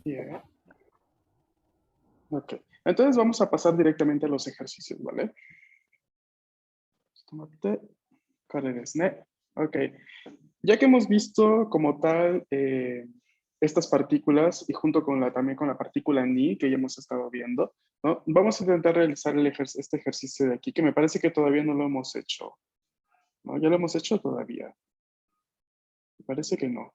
Bien. Ok. Entonces vamos a pasar directamente a los ejercicios, ¿vale? Tomate, ¿ne? Ok. Ya que hemos visto como tal estas partículas y junto con también con la partícula Ni que ya hemos estado viendo, ¿no? Vamos a intentar realizar este ejercicio de aquí, que me parece que todavía no lo hemos hecho. ¿No? ¿Ya lo hemos hecho todavía? Me parece que no.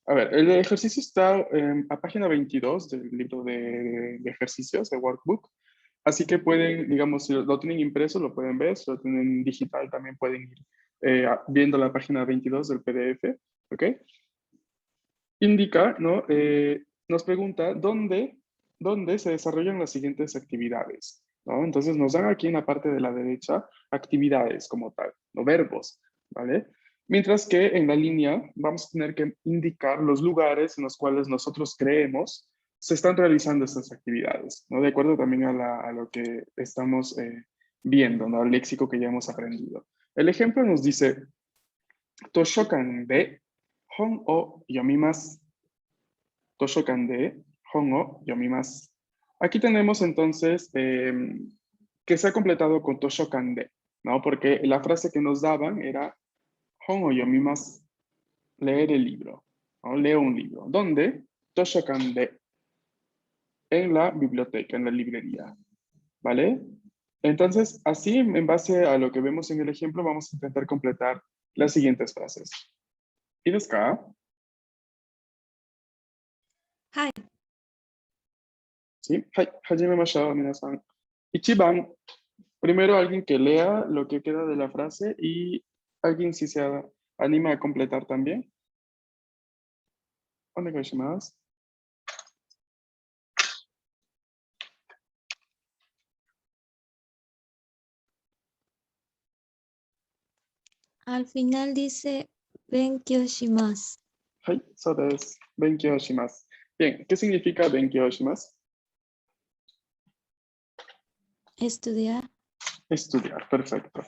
A ver, el ejercicio está a página 22 del libro de ejercicios, de workbook. Así que pueden, digamos, si lo tienen impreso, lo pueden ver. Si lo tienen digital, también pueden ir viendo la página 22 del PDF. ¿Ok? Indica, ¿no? Nos pregunta dónde se desarrollan las siguientes actividades, ¿no? Entonces nos dan aquí en la parte de la derecha actividades como tal, no verbos, ¿vale? Mientras que en la línea vamos a tener que indicar los lugares en los cuales nosotros creemos se están realizando estas actividades, ¿no? De acuerdo también a lo que estamos viendo, ¿no? Al léxico que ya hemos aprendido. El ejemplo nos dice, Toshokan de Hon o yomimasu. Toshokan de Hon o yomimasu. Aquí tenemos entonces que se ha completado con Toshokan de, ¿no? Porque la frase que nos daban era Hon o yomimasu, leer el libro, ¿no? Leo un libro. ¿Dónde? Toshokan de, en la biblioteca, en la librería, ¿vale? Entonces, así, en base a lo que vemos en el ejemplo, vamos a intentar completar las siguientes frases. ¿Y desu ka? はい。¿Sí? Hai, hajimemashou, minasan. Ichiban, primero alguien que lea lo que queda de la frase y alguien si se anima a completar también. Onegaishimasu. Al final dice 勉強します。 Hai, so desu. Benkyou shimasu. Bien, ¿qué significa benkyou shimasu? Estudiar. Estudiar, perfecto.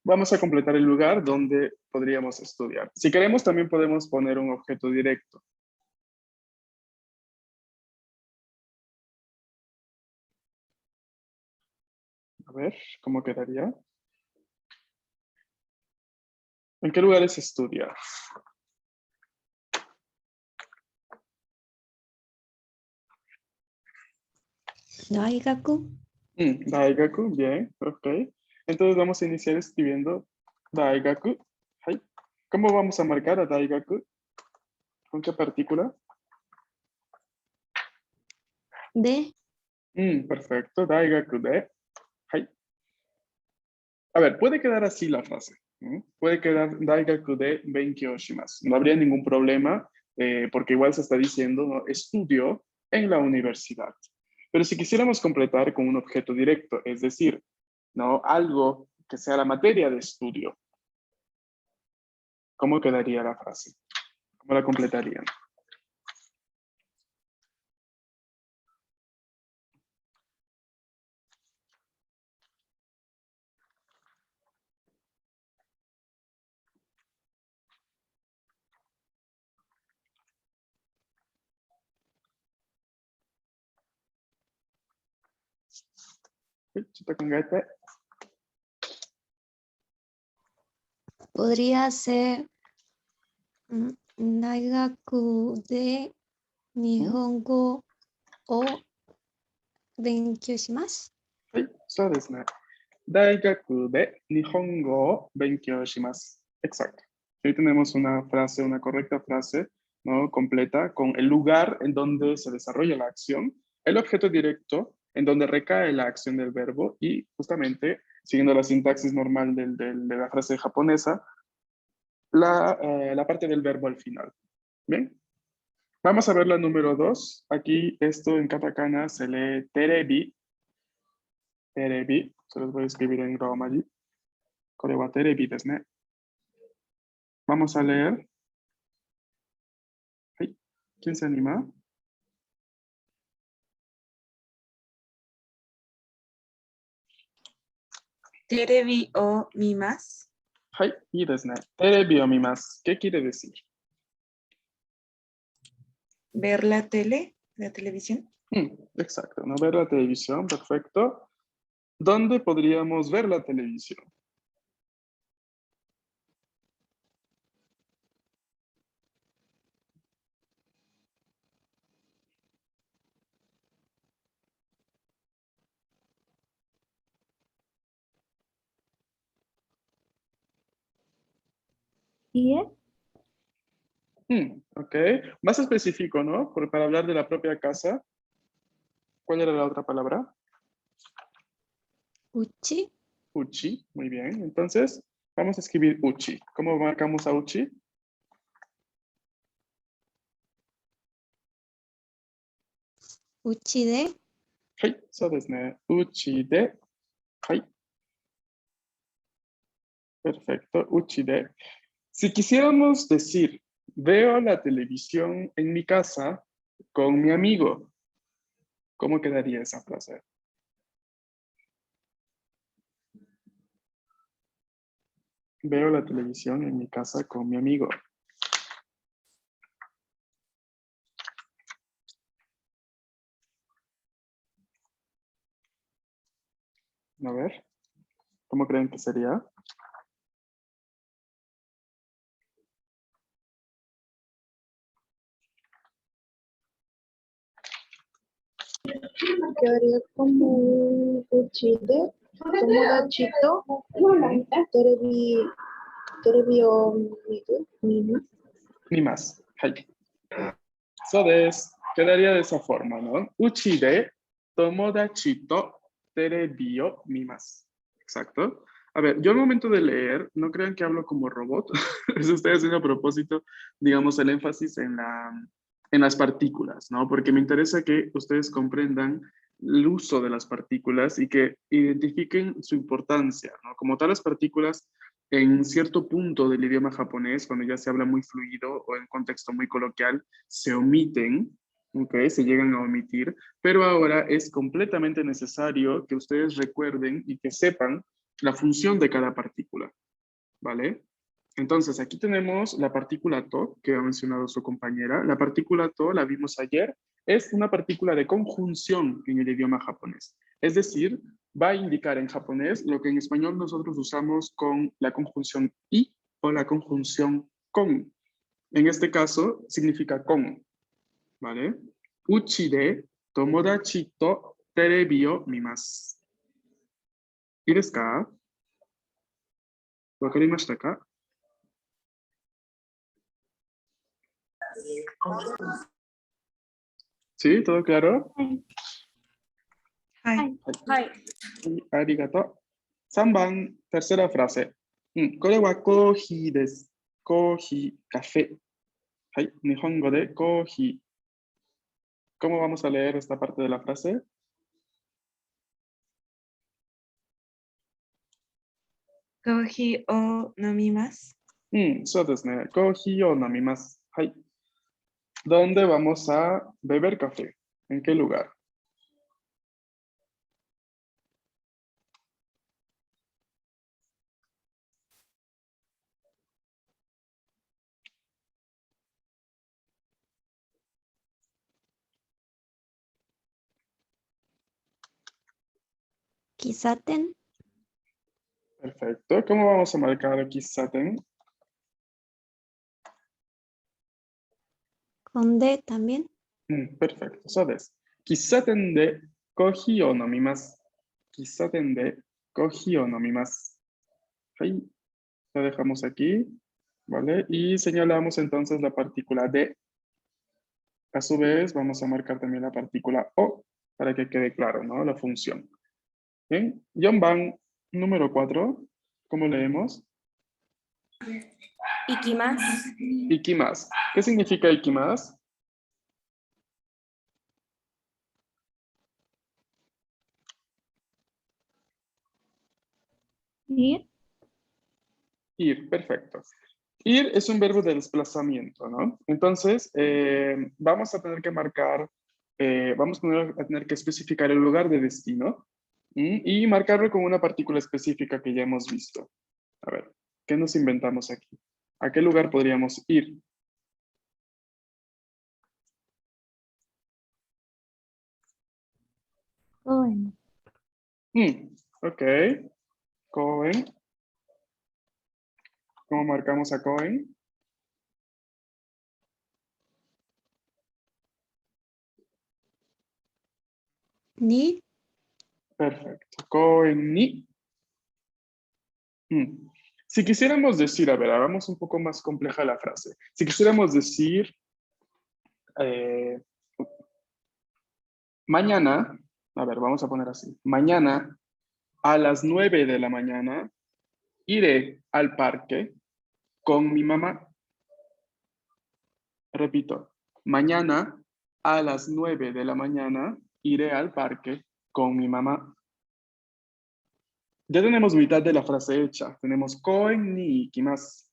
Vamos a completar el lugar donde podríamos estudiar. Si queremos, también podemos poner un objeto directo. A ver, ¿cómo quedaría? ¿En qué lugares se estudia? 大学。 Daigaku, bien, ok. Entonces vamos a iniciar escribiendo Daigaku. Hai. ¿Cómo vamos a marcar a Daigaku? ¿Con qué partícula? で、 Perfecto, Daigaku de. Hai. A ver, puede quedar así la frase. Puede quedar Daigaku de Benkyou shimasu. No habría ningún problema porque igual se está diciendo, ¿no? Estudio en la universidad. Pero si quisiéramos completar con un objeto directo, es decir, ¿no? Algo que sea la materia de estudio, ¿cómo quedaría la frase? ¿Cómo la completarían? podría ser 大学で日本語を勉強します。はい、そうですね。大学で日本語を勉強します. Exacto. Ahí tenemos una frase, una correcta frase, ¿no? Completa con el lugar en donde se desarrolla la acción, el objeto directo en donde recae la acción del verbo y justamente, siguiendo la sintaxis normal de la frase japonesa, la parte del verbo al final. Bien. Vamos a ver la número 2. Aquí esto en katakana se lee terebi. Terebi. Se los voy a escribir en romaji. Kore wa terebi desu ne. Vamos a leer. Ay, ¿quién se anima? Terebi o mimas. Hai, y desne. Terebi o mimas. ¿Qué quiere decir? Ver la tele, la televisión. Exacto, ¿no? Ver la televisión, perfecto. ¿Dónde podríamos ver la televisión? Ok, más específico, ¿no? Para hablar de la propia casa. ¿Cuál era la otra palabra? Uchi. Uchi, muy bien. Entonces, vamos a escribir uchi. ¿Cómo marcamos a uchi? Uchi de. Hai, so desu ne. Uchi de. Hai. Perfecto, uchi de. Si quisiéramos decir, veo la televisión en mi casa con mi amigo, ¿cómo quedaría esa frase? Veo la televisión en mi casa con mi amigo. A ver, ¿cómo creen que sería? Quedaría como un uchide, tomodachito, terebi o mimas. Ni más. Hai. So quedaría de esa forma, ¿no? Uchi de tomodachi to terebi o mimas. Exacto. A ver, yo al momento de leer, no crean que hablo como robot. Eso estoy haciendo a propósito, digamos, el énfasis en las partículas, ¿no? Porque me interesa que ustedes comprendan el uso de las partículas y que identifiquen su importancia, ¿no? Como tal, las partículas en cierto punto del idioma japonés, cuando ya se habla muy fluido o en contexto muy coloquial, se omiten, ¿okay? Se llegan a omitir, pero ahora es completamente necesario que ustedes recuerden y que sepan la función de cada partícula, ¿vale? Entonces, aquí tenemos la partícula to, que ha mencionado su compañera. La partícula to, la vimos ayer, es una partícula de conjunción en el idioma japonés. Es decir, va a indicar en japonés lo que en español nosotros usamos con la conjunción i o la conjunción con. En este caso, significa con, ¿vale? Uchi de tomodachi to terebi o mimasu. ¿Y desu ka? ¿Wakarimashita ka? ¿Sí? ¿Todo claro? Hai. Arigato. 3番、tercera frase. これはコーヒーです。コーヒー、カフェ。はい、日本語でコーヒー。¿Cómo vamos a leer esta parte de la frase? Kohi o nomimas. そうですね。コーヒーを飲みます。はい。¿Dónde vamos a beber café? ¿En qué lugar? Kisaten. Perfecto. ¿Cómo vamos a marcar kisaten? Con D también. Perfecto. そうです。喫茶店でコーヒーを飲みます。喫茶店でコーヒーを飲みます。はい。La dejamos aquí, ¿vale? Y señalamos entonces la partícula D. A su vez, vamos a marcar también la partícula O para que quede claro, ¿no? La función. Bien. Yonban número 4. ¿Cómo leemos? Ikimasu. Ikimasu. ¿Qué significa ikimasu? Ir. Ir, perfecto. Ir es un verbo de desplazamiento, ¿no? Entonces, vamos a tener que marcar, vamos a tener que especificar el lugar de destino, Y marcarlo con una partícula específica que ya hemos visto. A ver, ¿qué nos inventamos aquí? ¿A qué lugar podríamos ir? Cohen. Ok. Cohen. ¿Cómo marcamos a Cohen? Ni. Perfecto. Cohen ni. Si quisiéramos decir, a ver, hagamos un poco más compleja la frase. Si quisiéramos decir, mañana, a ver, vamos a poner así. Mañana a las 9 de la mañana iré al parque con mi mamá. Repito, mañana a las 9 de la mañana iré al parque con mi mamá. Ya tenemos mitad de la frase hecha. Tenemos Cohen ni, ¿qué más?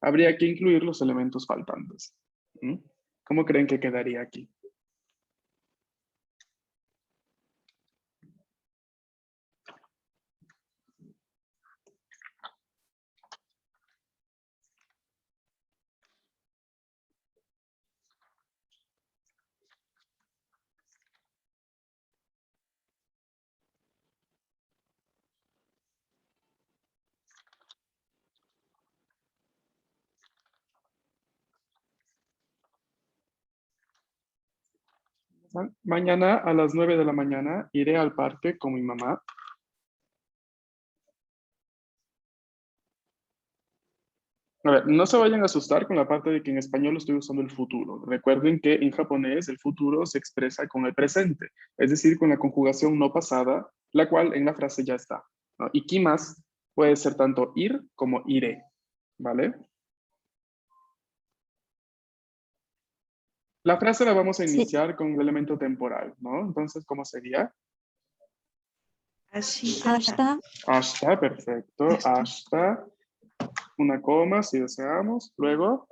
Habría que incluir los elementos faltantes. ¿Cómo creen que quedaría aquí? Mañana a las 9 de la mañana iré al parque con mi mamá. A ver, no se vayan a asustar con la parte de que en español estoy usando el futuro. Recuerden que en japonés el futuro se expresa con el presente, es decir, con la conjugación no pasada, la cual en la frase ya está, ¿no? Y kimas puede ser tanto ir como iré, ¿vale? La frase la vamos a Sí. iniciar con el elemento temporal, ¿no? Entonces, ¿cómo sería? Hasta. Hasta, perfecto. Hasta, una coma si deseamos. Luego,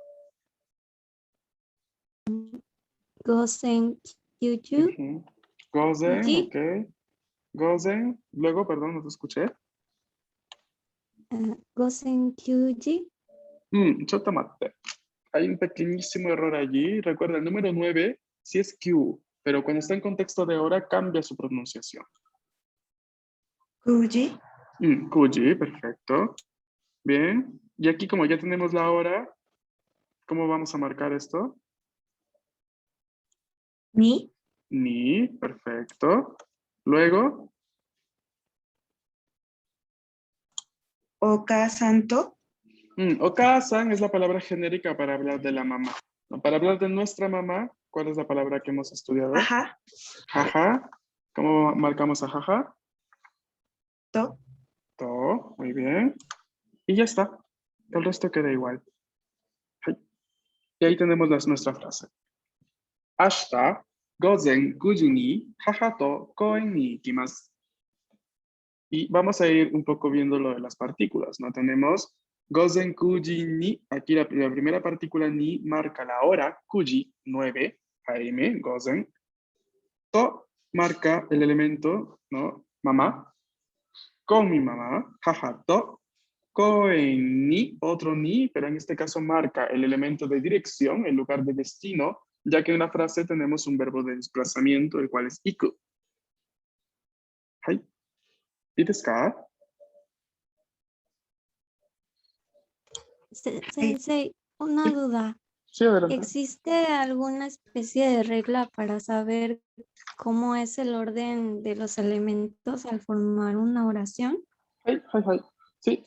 Gosen Kyuju. gozen, Ji. ok. Gozen, luego, perdón, no te escuché. Gosen Kyuji. Chotamate. Hay un pequeñísimo error allí. Recuerda, el número 9 sí es Q, pero cuando está en contexto de hora cambia su pronunciación. Kuji. Kuji, perfecto. Bien. Y aquí como ya tenemos la hora, ¿cómo vamos a marcar esto? Ni. Ni, perfecto. Luego, Oka santo. Oka-san es la palabra genérica para hablar de la mamá. ¿No? Para hablar de nuestra mamá, ¿cuál es la palabra que hemos estudiado? Ajá. Jaja. ¿Cómo marcamos a jaja? To. To, muy bien. Y ya está. El resto queda igual. Y ahí tenemos nuestra frase. Ashita, gozen 9 時に母と公園に行きます. Y vamos a ir un poco viendo lo de las partículas, ¿no? Tenemos gozen 9 時に, aquí la primera partícula ni marca la hora, 9 時, 9, AM, gozen. To marca el elemento, ¿no? Mamá, con mi mamá, jaja to. Koen ni, otro ni, pero en este caso marca el elemento de dirección en lugar de destino, ya que en la frase tenemos un verbo de desplazamiento, el cual es iku. Hai. ¿Y desu ka? Sensei, una duda. Sí, adelante. ¿Existe alguna especie de regla para saber cómo es el orden de los elementos al formar una oración? Hai. Sí.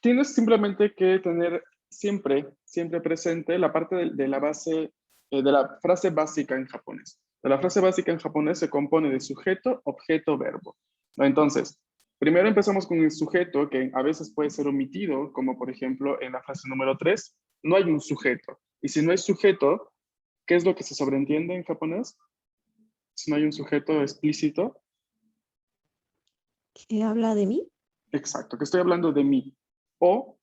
Tienes simplemente que tener siempre presente la parte de la base, de la frase básica en japonés. La frase básica en japonés se compone de sujeto, objeto, verbo. Entonces, primero empezamos con el sujeto, que a veces puede ser omitido, como por ejemplo en la frase número 3, no hay un sujeto. Y si no hay sujeto, ¿qué es lo que se sobreentiende en japonés? Si no hay un sujeto explícito. ¿Que habla de mí? Exacto, que estoy hablando de mí. O,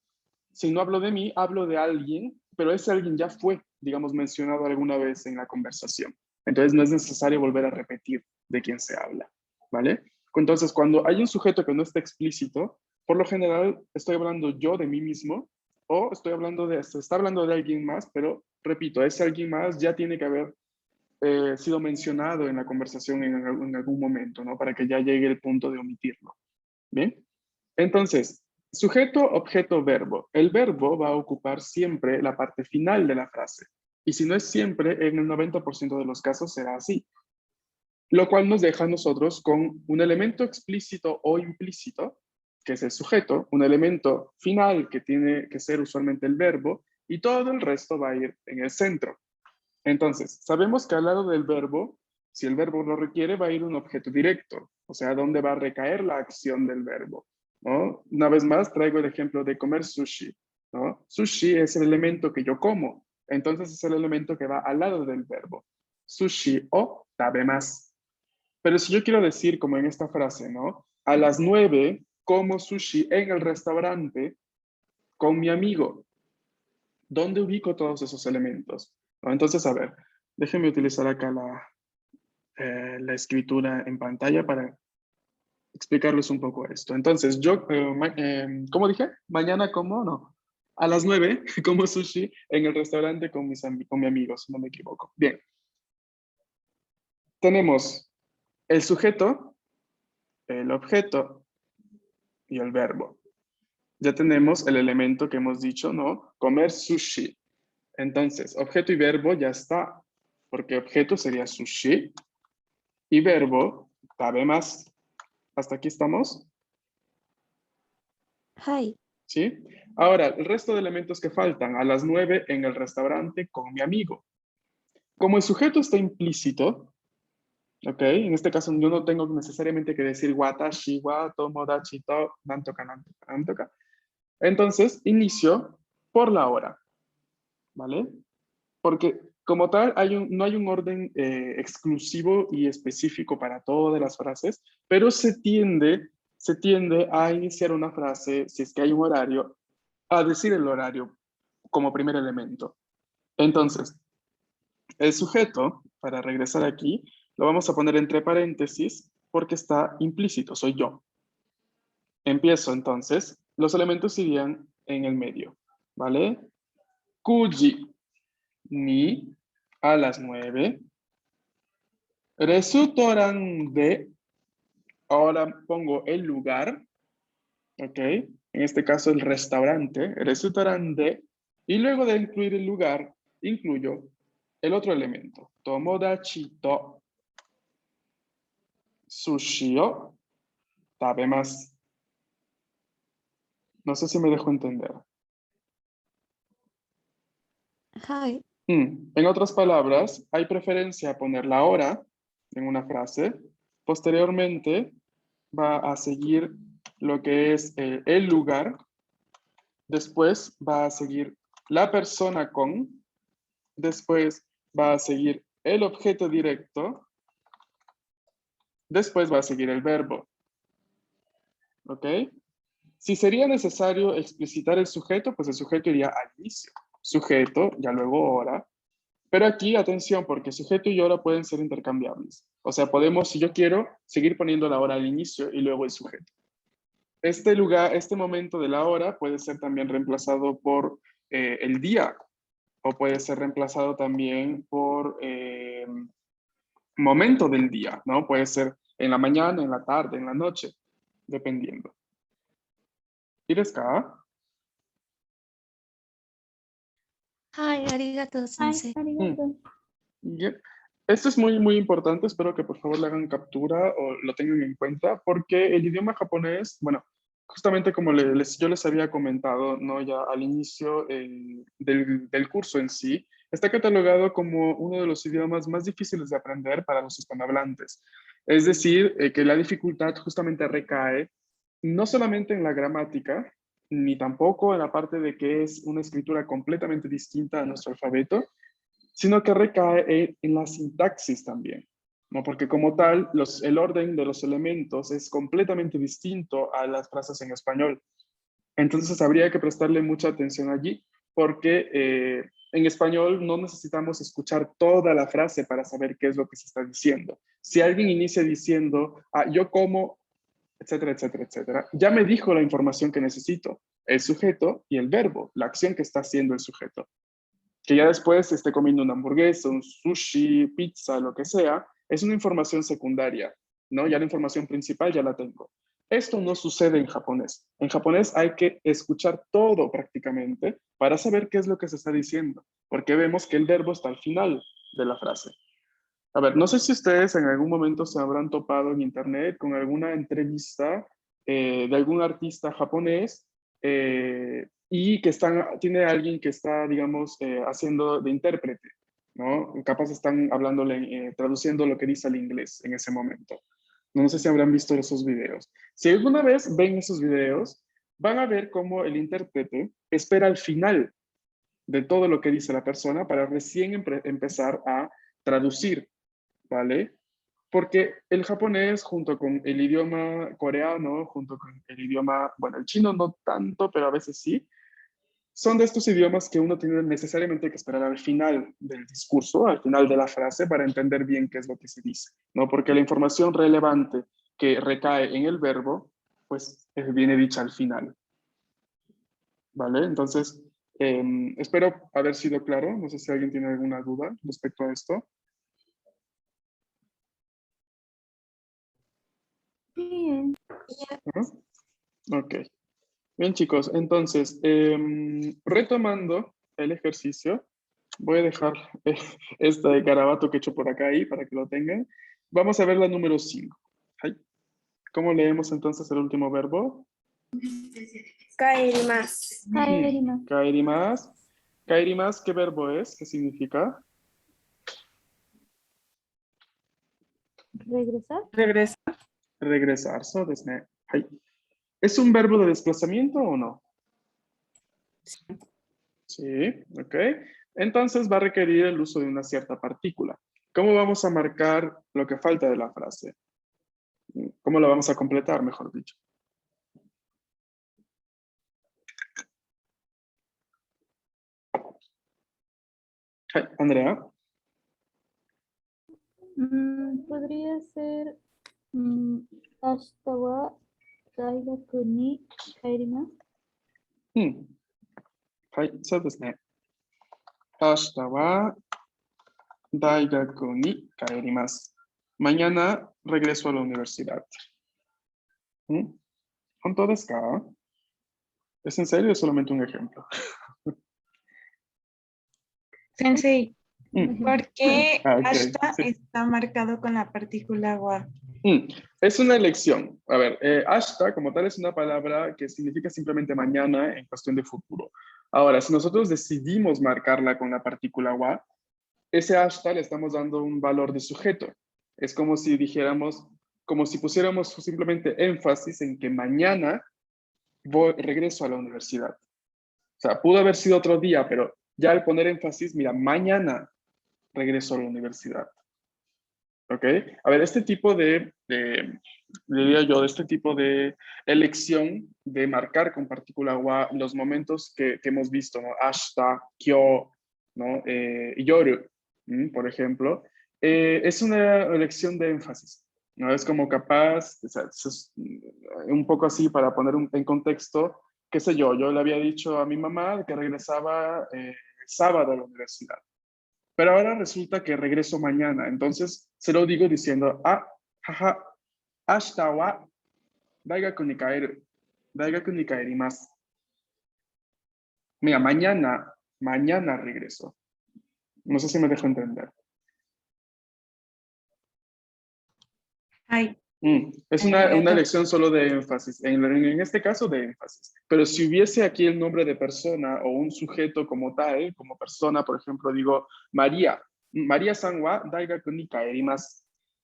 si no hablo de mí, hablo de alguien, pero ese alguien ya fue, digamos, mencionado alguna vez en la conversación. Entonces no es necesario volver a repetir de quién se habla, ¿vale? Entonces, cuando hay un sujeto que no está explícito, por lo general estoy hablando yo de mí mismo o estoy hablando se está hablando de alguien más, pero repito, ese alguien más ya tiene que haber sido mencionado en la conversación en algún momento, ¿no? Para que ya llegue el punto de omitirlo. ¿Bien? Entonces, sujeto, objeto, verbo. El verbo va a ocupar siempre la parte final de la frase. Y si no es siempre, en el 90% de los casos será así. Lo cual nos deja a nosotros con un elemento explícito o implícito, que es el sujeto, un elemento final que tiene que ser usualmente el verbo, y todo el resto va a ir en el centro. Entonces, sabemos que al lado del verbo, si el verbo lo requiere, va a ir un objeto directo, o sea, ¿dónde va a recaer la acción del verbo? ¿No? Una vez más, traigo el ejemplo de comer sushi, ¿no? Sushi es el elemento que yo como, entonces es el elemento que va al lado del verbo. Sushi o tabemasu. Pero si yo quiero decir, como en esta frase, ¿no? A las 9 como sushi en el restaurante con mi amigo. ¿Dónde ubico todos esos elementos? ¿No? Entonces, a ver, déjenme utilizar acá la escritura en pantalla para explicarles un poco esto. Entonces, yo, ¿cómo dije? Mañana como, no. A las 9 como sushi en el restaurante con mi amigo, si no me equivoco. Bien. Tenemos el sujeto, el objeto y el verbo. Ya tenemos el elemento que hemos dicho, ¿no? Comer sushi. Entonces, objeto y verbo ya está, porque objeto sería sushi y verbo, tabemasu. ¿Hasta aquí estamos? Hi. ¿Sí? Ahora, el resto de elementos que faltan, a las 9 en el restaurante con mi amigo. Como el sujeto está implícito, ¿ok? En este caso yo no tengo necesariamente que decir watashi wa tomodachi to nantoka, nantoka, nantoka. Entonces, inicio por la hora, ¿vale? Porque como tal no hay un orden exclusivo y específico para todas las frases, pero se tiende a iniciar una frase, si es que hay un horario, a decir el horario como primer elemento. Entonces, el sujeto, para regresar aquí, lo vamos a poner entre paréntesis porque está implícito, soy yo. Empiezo entonces, los elementos irían en el medio, ¿vale? Kuji ni a las 9. Restaurante de, ahora pongo el lugar, ¿ok? En este caso el restaurante, restaurante, y luego de incluir el lugar, incluyo el otro elemento, tomodachi to sushi o tabemasu. No sé si me dejo entender. Hi. En otras palabras, hay preferencia a poner la hora en una frase. Posteriormente va a seguir lo que es el lugar. Después va a seguir la persona con. Después va a seguir el objeto directo. Después va a seguir el verbo. ¿Ok? Si sería necesario explicitar el sujeto, pues el sujeto iría al inicio. Sujeto, ya luego hora. Pero aquí, atención, porque sujeto y hora pueden ser intercambiables. O sea, podemos, si yo quiero, seguir poniendo la hora al inicio y luego el sujeto. Este lugar, este momento de la hora puede ser también reemplazado por el día o puede ser reemplazado también por momento del día, ¿no? Puede ser en la mañana, en la tarde, en la noche, dependiendo. ¿Y acá? Hi, arigato, sensei. Yep. Esto es muy, muy importante. Espero que por favor le hagan captura o lo tengan en cuenta, porque el idioma japonés, bueno, justamente como yo les había comentado, ¿no? Ya al inicio del curso en sí, está catalogado como uno de los idiomas más difíciles de aprender para los hispanohablantes. Es decir, que la dificultad justamente recae no solamente en la gramática, ni tampoco en la parte de que es una escritura completamente distinta a nuestro alfabeto, sino que recae en la sintaxis también, ¿no? Porque como tal, el orden de los elementos es completamente distinto a las frases en español. Entonces habría que prestarle mucha atención allí, porque en español no necesitamos escuchar toda la frase para saber qué es lo que se está diciendo. Si alguien inicia diciendo, yo como etcétera, etcétera, etcétera. Ya me dijo la información que necesito, el sujeto y el verbo, la acción que está haciendo el sujeto. Que ya después esté comiendo una hamburguesa, un sushi, pizza, lo que sea, es una información secundaria, ¿no? Ya la información principal ya la tengo. Esto no sucede en japonés. En japonés hay que escuchar todo prácticamente para saber qué es lo que se está diciendo, porque vemos que el verbo está al final de la frase. A ver, no sé si ustedes en algún momento se habrán topado en internet con alguna entrevista de algún artista japonés y que tiene alguien que está, digamos, haciendo de intérprete, ¿no? Capaz están hablándole, traduciendo lo que dice al inglés en ese momento. No sé si habrán visto esos videos. Si alguna vez ven esos videos, van a ver cómo el intérprete espera al final de todo lo que dice la persona para recién empezar a traducir, ¿vale? Porque el japonés, junto con el idioma coreano, junto con el idioma, bueno, el chino no tanto, pero a veces sí, son de estos idiomas que uno tiene necesariamente que esperar al final del discurso, al final de la frase, para entender bien qué es lo que se dice, ¿no? Porque la información relevante que recae en el verbo, pues viene dicha al final, ¿vale? Entonces, espero haber sido claro. No sé si alguien tiene alguna duda respecto a esto. Bien. ¿No? Ok. Bien, chicos, entonces, retomando el ejercicio, voy a dejar esta de garabato que he hecho por acá ahí para que lo tengan. Vamos a ver la número 5. ¿Cómo leemos entonces el último verbo? Kaerimasu. Kaerimasu. Kaerimasu. Kaerimasu, ¿qué verbo es? ¿Qué significa? Regresar. Regresa. Regresar. So desu ne. ¿Es un verbo de desplazamiento o no? Sí, ok. Entonces va a requerir el uso de una cierta partícula. ¿Cómo vamos a marcar lo que falta de la frase? ¿Cómo lo vamos a completar, mejor dicho? Andrea. Podría ser ashita wa daigaku ni kaerimasu. はい、そうですね。明日は大学に帰ります。Mañana regreso a la universidad. ¿Cuántoですか? ¿Es en serio o es solamente un ejemplo? Sensei, ¿por qué Ok, hasta sí. está marcado con la partícula wa? Es una elección. A ver, hasta como tal es una palabra que significa simplemente mañana en cuestión de futuro. Ahora, si nosotros decidimos marcarla con la partícula wa, ese hasta le estamos dando un valor de sujeto. Es como si dijéramos, como si pusiéramos simplemente énfasis en que mañana regreso a la universidad. O sea, pudo haber sido otro día, pero ya al poner énfasis, mira, mañana regreso a la universidad. ¿Ok? A ver, este tipo diría yo, de este tipo de elección de marcar con partícula wa los momentos que hemos visto, ¿no? Ashita, kyo, ¿no? Yoru, por ejemplo, es una elección de énfasis, ¿no? Es como capaz, o sea, es un poco así para poner en contexto, qué sé yo le había dicho a mi mamá que regresaba sábado a la universidad. Pero ahora resulta que regreso mañana. Entonces se lo digo diciendo, jaja, ashita wa daigaku ni kaeru. Daigaku ni kaerimasu. Mira, mañana regreso. No sé si me dejo entender. Ay, Es una elección solo de énfasis, en este caso de énfasis. Pero si hubiese aquí el nombre de persona o un sujeto como tal, como persona, por ejemplo, digo María, María-san wa daigaku ni kaerimasu.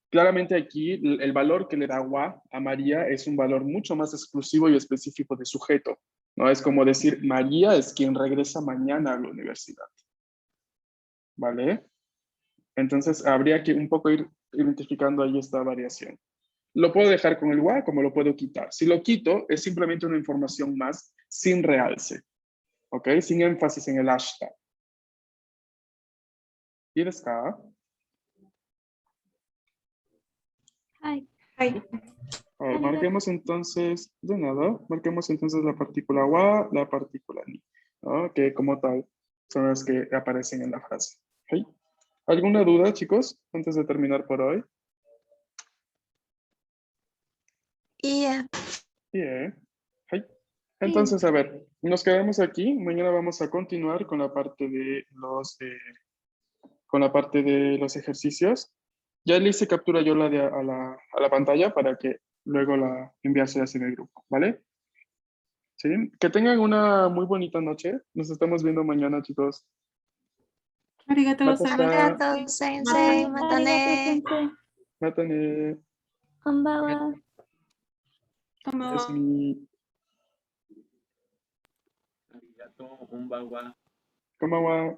Claramente aquí el valor que le da wa a María es un valor mucho más exclusivo y específico de sujeto, ¿no? Es como decir, María es quien regresa mañana a la universidad, ¿vale? Entonces habría que un poco ir identificando ahí esta variación. Lo puedo dejar con el wa como lo puedo quitar. Si lo quito, es simplemente una información más sin realce, ¿ok? Sin énfasis en el ashita. ¿Y desu ka? Ay. ay. A ver, marquemos entonces, de nada, marquemos entonces la partícula wa, la partícula ni, ¿no? Que como tal son las que aparecen en la frase. ¿Ok? ¿Alguna duda, chicos, antes de terminar por hoy? Yeah. Bien. ¿Ok? Entonces, a ver, nos quedamos aquí. Mañana vamos a continuar con la parte de los ejercicios. Ya le hice captura yo a la pantalla para que luego la enviárselas en el grupo, ¿vale? ¿Sí? Que tengan una muy bonita noche. Nos estamos viendo mañana, chicos. Arigato Matasta, Arigato, sensei, matane. matane, Konbanwa. es mi... ありがとう、こんばんは。¿Cómo va?